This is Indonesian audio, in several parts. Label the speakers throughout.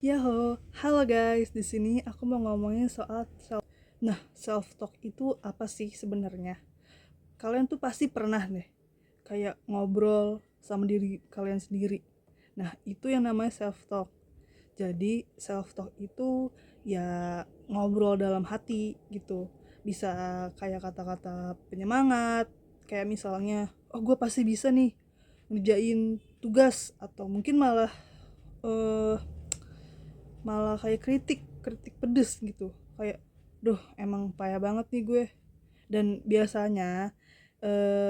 Speaker 1: Halo guys. Di sini aku mau ngomongin soal self talk itu apa sih sebenarnya? Kalian tuh pasti pernah deh kayak ngobrol sama diri kalian sendiri. Nah, itu yang namanya self talk. Jadi, self talk itu ya ngobrol dalam hati gitu. Bisa kayak kata-kata penyemangat, kayak misalnya, "Oh, gue pasti bisa nih ngerjain tugas," atau mungkin malah eh kayak kritik kritik pedes gitu, kayak duh emang payah banget nih gue. Dan biasanya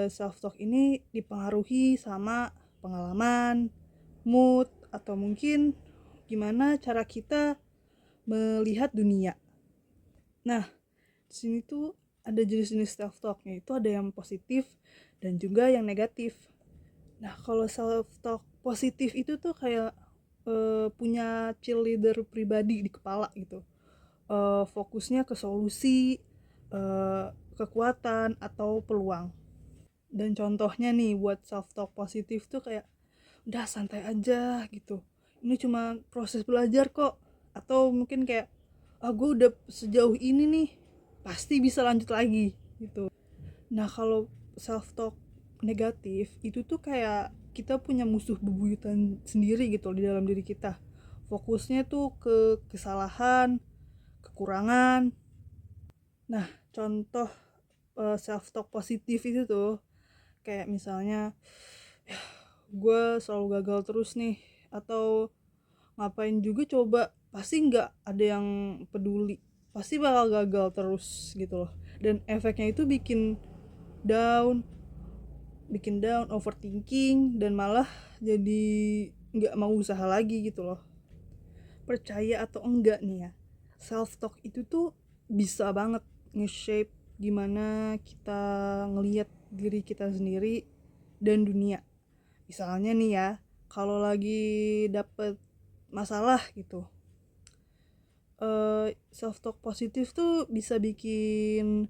Speaker 1: self talk ini dipengaruhi sama pengalaman, mood, atau mungkin gimana cara kita melihat dunia. Nah, di sini tuh ada jenis-jenis self talk, yaitu ada yang positif dan juga yang negatif. Nah, kalau self talk positif itu tuh kayak punya cheerleader pribadi di kepala gitu. Fokusnya ke solusi, kekuatan atau peluang. Dan contohnya nih buat self talk positif tuh kayak udah santai aja gitu. Ini cuma proses belajar kok. Atau mungkin kayak gue udah sejauh ini nih, pasti bisa lanjut lagi gitu. Nah, kalau self talk negatif itu tuh kayak kita punya musuh bebuyutan sendiri gitu di dalam diri kita. Fokusnya tuh ke kesalahan, kekurangan. Nah, contoh self talk positif itu tuh kayak misalnya gue selalu gagal terus nih, atau ngapain juga coba pasti nggak ada yang peduli, pasti bakal gagal terus gitu loh. Dan efeknya itu down bikin down, overthinking, dan malah jadi nggak mau usaha lagi gitu loh. Percaya atau enggak nih ya, self talk itu tuh bisa banget nge-shape gimana kita ngelihat diri kita sendiri dan dunia. Misalnya nih ya, kalau lagi dapet masalah gitu, self talk positif tuh bisa bikin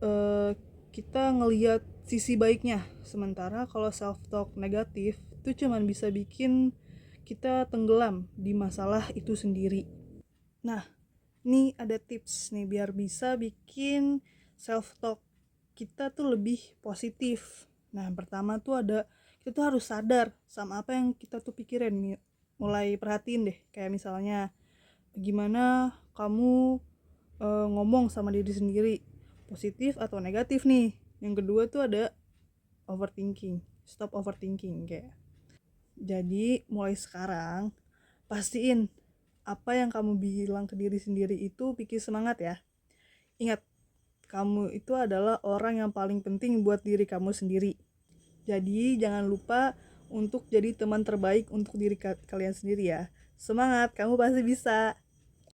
Speaker 1: uh, kita ngelihat sisi baiknya, sementara kalau self talk negatif itu cuman bisa bikin kita tenggelam di masalah itu sendiri. Nah, nih ada tips nih biar bisa bikin self talk kita tuh lebih positif. Nah, pertama tuh kita tuh harus sadar sama apa yang kita tuh pikirin. Mulai perhatiin deh, kayak misalnya gimana kamu ngomong sama diri sendiri, positif atau negatif nih. Yang kedua tuh ada overthinking, stop overthinking kayak. Jadi mulai sekarang pastiin apa yang kamu bilang ke diri sendiri itu bikin semangat ya. Ingat, kamu itu adalah orang yang paling penting buat diri kamu sendiri. Jadi jangan lupa untuk jadi teman terbaik untuk diri kalian sendiri ya. Semangat, kamu pasti bisa.